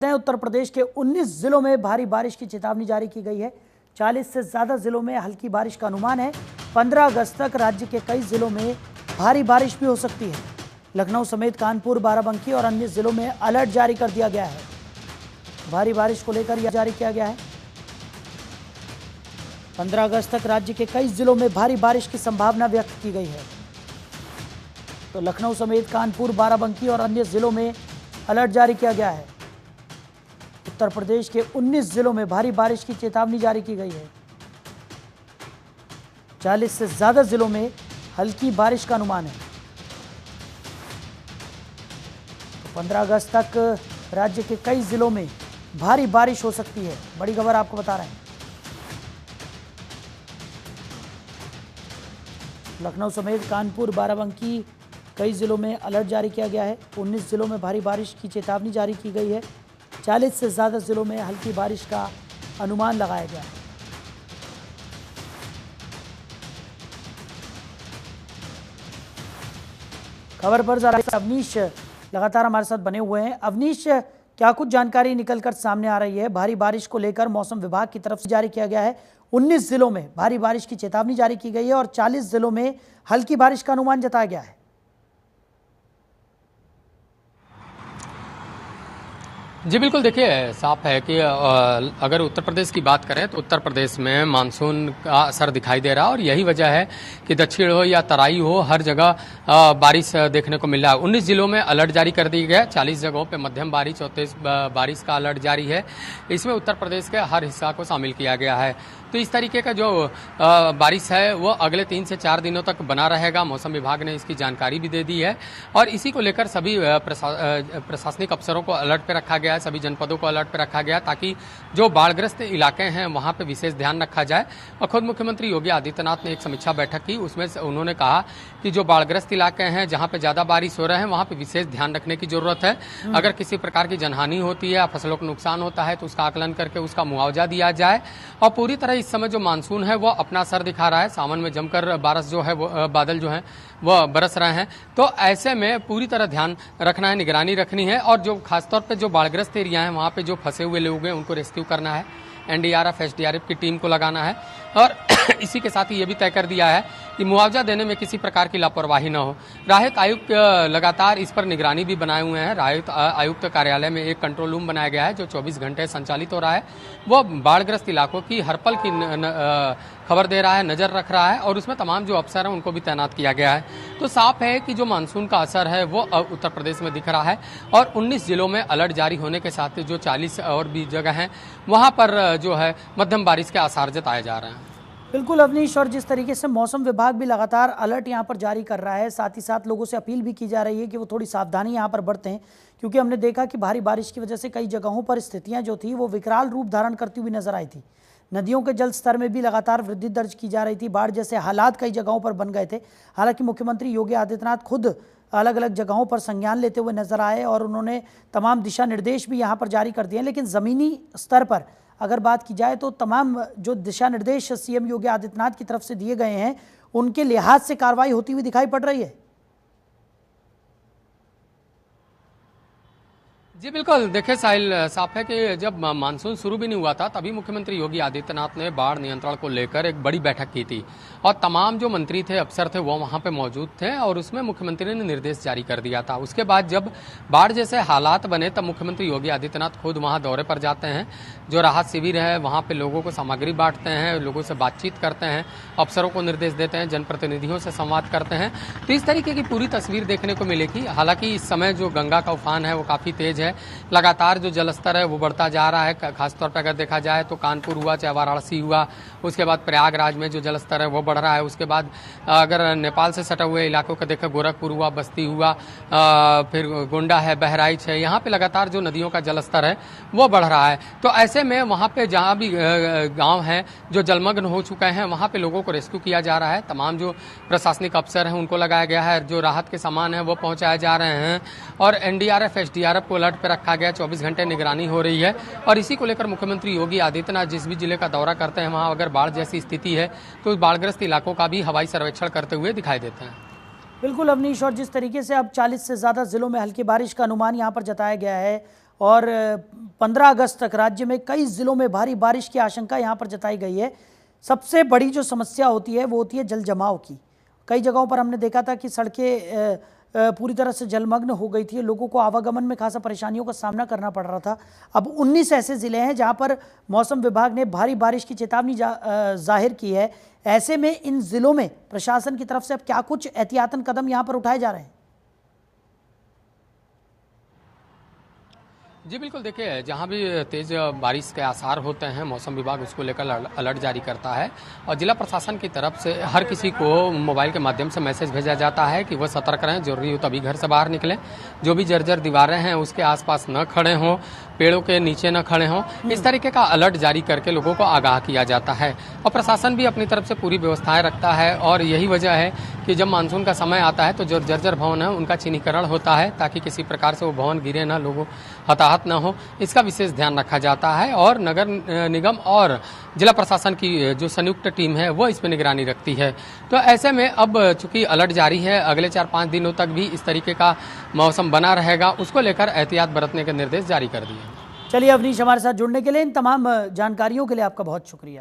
उत्तर प्रदेश के 19 जिलों में भारी बारिश की चेतावनी जारी की गई है। 40 से ज्यादा जिलों में हल्की बारिश का अनुमान है। 15 अगस्त तक राज्य के कई जिलों में भारी बारिश भी हो सकती है। लखनऊ समेत कानपुर, बाराबंकी और अन्य जिलों में अलर्ट जारी कर दिया गया है। भारी बारिश को लेकर यह जारी किया गया है। 15 अगस्त तक राज्य के कई जिलों में भारी बारिश की संभावना व्यक्त की गई है। तो लखनऊ समेत कानपुर, बाराबंकी और अन्य जिलों में अलर्ट जारी किया गया है। उत्तर प्रदेश के 19 जिलों में भारी बारिश की चेतावनी जारी की गई है। 40 से ज्यादा जिलों में हल्की बारिश का अनुमान है। 15 अगस्त तक राज्य के कई जिलों में भारी बारिश हो सकती है। बड़ी खबर आपको बता रहे हैं। लखनऊ समेत कानपुर, बाराबंकी कई जिलों में अलर्ट जारी किया गया है। 19 जिलों में भारी बारिश की चेतावनी जारी की गई है। 40 से ज़्यादा जिलों में हल्की बारिश का अनुमान लगाया गया है। खबर पर जरा अवनीश लगातार हमारे साथ बने हुए हैं। अवनीश, क्या कुछ जानकारी निकलकर सामने आ रही है? भारी बारिश को लेकर मौसम विभाग की तरफ से जारी किया गया है। 19 जिलों में भारी बारिश की चेतावनी जारी की गई है और 40 जिलों में हल्की बारिश का अनुमान जताया गया है। जी बिल्कुल, देखिए साफ है कि अगर उत्तर प्रदेश की बात करें तो उत्तर प्रदेश में मानसून का असर दिखाई दे रहा है और यही वजह है कि दक्षिण हो या तराई हो, हर जगह बारिश देखने को मिल रहा है। 19 जिलों में अलर्ट जारी कर दी गया। 40 जगहों पे मध्यम बारिश और तेज बारिश का अलर्ट जारी है। इसमें उत्तर प्रदेश के हर हिस्सा को शामिल किया गया है। तो इस तरीके का जो बारिश है वो अगले 3 से 4 दिनों तक बना रहेगा। मौसम विभाग ने इसकी जानकारी भी दे दी है और इसी को लेकर सभी प्रशासनिक अफसरों को अलर्ट पे रखा गया है। सभी जनपदों को अलर्ट पे रखा गया ताकि जो बाढ़ग्रस्त इलाके हैं वहां पे विशेष ध्यान रखा जाए। और खुद मुख्यमंत्री योगी आदित्यनाथ ने एक समीक्षा बैठक की। उसमें उन्होंने कहा कि जो बाढ़ग्रस्त इलाके हैं जहां पे ज्यादा बारिश हो रहे हैं वहां पे विशेष ध्यान रखने की जरूरत है। अगर किसी प्रकार की जनहानि होती है या फसलों को नुकसान होता है तो उसका आकलन करके उसका मुआवजा दिया जाए। और पूरी तरह इस समय जो मानसून है वो अपना असर दिखा रहा है। सावन में जमकर बादल जो है वो बरस रहे हैं। तो ऐसे में पूरी तरह ध्यान रखना है, निगरानी रखनी है और जो खासतौर पे जो बाढ़ग्रस्त एरिया है वहां पे जो फंसे हुए लोग हैं उनको रेस्क्यू करना है। एनडीआरएफ, एसडीआरएफ की टीम को लगाना है और इसी के साथ ही ये भी तय कर दिया है कि मुआवजा देने में किसी प्रकार की लापरवाही न हो। राहत आयुक्त लगातार इस पर निगरानी भी बनाए हुए हैं। राहत आयुक्त कार्यालय में एक कंट्रोल रूम बनाया गया है जो 24 घंटे संचालित हो रहा है। वो बाढ़ग्रस्त इलाकों की हर पल की खबर दे रहा है, नजर रख रहा है और उसमें तमाम जो अफसर हैं उनको भी तैनात किया गया है। तो साफ है कि जो मानसून का असर है वो उत्तर प्रदेश में दिख रहा है और 19 जिलों में अलर्ट जारी होने के साथ जो 40 और भी जगह हैं वहां पर जो है मध्यम बारिश के आसार जताए जा रहे हैं। बिल्कुल अवनीश, और जिस तरीके से मौसम विभाग भी लगातार अलर्ट यहाँ पर जारी कर रहा है, साथ ही साथ लोगों से अपील भी की जा रही है कि वो थोड़ी सावधानी यहाँ पर बरतें, क्योंकि हमने देखा कि भारी बारिश की वजह से कई जगहों पर स्थितियाँ जो थी वो विकराल रूप धारण करती हुई नजर आई थी। नदियों के जल स्तर में भी लगातार वृद्धि दर्ज की जा रही थी। बाढ़ जैसे हालात कई जगहों पर बन गए थे। हालांकि मुख्यमंत्री योगी आदित्यनाथ खुद अलग अलग जगहों पर संज्ञान लेते हुए नजर आए और उन्होंने तमाम दिशा निर्देश भी यहाँ पर जारी कर दिए हैं। लेकिन ज़मीनी स्तर पर अगर बात की जाए तो तमाम जो दिशा निर्देश सीएम योगी आदित्यनाथ की तरफ से दिए गए हैं उनके लिहाज से कार्रवाई होती हुई दिखाई पड़ रही है। जी बिल्कुल, देखिए साहिल, साफ है कि जब मानसून शुरू भी नहीं हुआ था तभी मुख्यमंत्री योगी आदित्यनाथ ने बाढ़ नियंत्रण को लेकर एक बड़ी बैठक की थी और तमाम जो मंत्री थे, अफसर थे वो वहां पे मौजूद थे और उसमें मुख्यमंत्री ने निर्देश जारी कर दिया था। उसके बाद जब बाढ़ जैसे हालात बने तब मुख्यमंत्री योगी आदित्यनाथ खुद वहां दौरे पर जाते हैं। जो राहत शिविर है वहां पे लोगों को सामग्री बांटते हैं, लोगों से बातचीत करते हैं, अफसरों को निर्देश देते हैं, जनप्रतिनिधियों से संवाद करते हैं। तो इस तरीके की पूरी तस्वीर देखने को मिलेगी। हालांकि इस समय जो गंगा का उफान है वो काफी तेज है। लगातार जो जलस्तर है वो बढ़ता जा रहा है। खासतौर पर अगर देखा जाए तो कानपुर हुआ, चाहे वाराणसी हुआ, उसके बाद प्रयागराज में जो जलस्तर है वो बढ़ रहा है। उसके बाद अगर नेपाल से सटे हुए इलाकों का देखा, गोरखपुर हुआ, बस्ती हुआ, फिर गोंडा है, बहराइच है, यहाँ पे लगातार जो नदियों का जलस्तर है वो बढ़ रहा है। तो ऐसे में वहाँ पे जहाँ भी गाँव हैं जो जलमग्न हो चुके हैं वहाँ पे लोगों को रेस्क्यू किया जा रहा है। तमाम जो प्रशासनिक अफसर हैं उनको लगाया गया है। जो राहत के सामान है वो पहुँचाए जा रहे हैं और एनडीआरएफ, एसडीआरएफ को अलर्ट पे रखा गया। 24 घंटे निगरानी हो रही है और इसी को लेकर मुख्यमंत्री योगी आदित्यनाथ जिस भी जिले का दौरा करते हैं वहां अगर बाढ़ जैसी स्थिति है तो बाढ़ग्रस्त इलाकों का भी हवाई सर्वेक्षण करते हुए दिखाई देते हैं। बिल्कुल अवनीश, और जिस तरीके से अब 40 से ज़्यादा जिलों में हल्की बारिश का अनुमान यहाँ पर जताया गया है और 15 अगस्त तक राज्य में कई जिलों में भारी बारिश की आशंका यहाँ पर जताई गई है। सबसे बड़ी जो समस्या होती है वो होती है जल जमाव की। कई जगहों पर हमने देखा था कि सड़कें पूरी तरह से जलमग्न हो गई थी, लोगों को आवागमन में खासा परेशानियों का सामना करना पड़ रहा था। अब 19 ऐसे ज़िले हैं जहां पर मौसम विभाग ने भारी बारिश की चेतावनी जाहिर की है। ऐसे में इन ज़िलों में प्रशासन की तरफ से अब क्या कुछ एहतियातन कदम यहां पर उठाए जा रहे हैं? जी बिल्कुल, देखिए जहाँ भी तेज़ बारिश के आसार होते हैं मौसम विभाग उसको लेकर अलर्ट जारी करता है और जिला प्रशासन की तरफ से हर किसी को मोबाइल के माध्यम से मैसेज भेजा जाता है कि वह सतर्क रहें, जरूरी हो तभी घर से बाहर निकलें, जो भी जर्जर दीवारें हैं उसके आसपास न खड़े हों, पेड़ों के नीचे न खड़े हों। इस तरीके का अलर्ट जारी करके लोगों को आगाह किया जाता है और प्रशासन भी अपनी तरफ से पूरी व्यवस्थाएं रखता है और यही वजह है कि जब मानसून का समय आता है तो जो जर्जर भवन है उनका चिन्हीकरण होता है ताकि किसी प्रकार से वो भवन गिरे ना, लोगों हताहत न हो, इसका विशेष ध्यान रखा जाता है और नगर निगम और जिला प्रशासन की जो संयुक्त टीम है वो इस पर निगरानी रखती है। तो ऐसे में अब चूंकि अलर्ट जारी है, अगले 4-5 दिनों तक भी इस तरीके का मौसम बना रहेगा, उसको लेकर एहतियात बरतने के निर्देश जारी कर दिए। चलिए अवनीश, हमारे साथ जुड़ने के लिए, इन तमाम जानकारियों के लिए आपका बहुत शुक्रिया।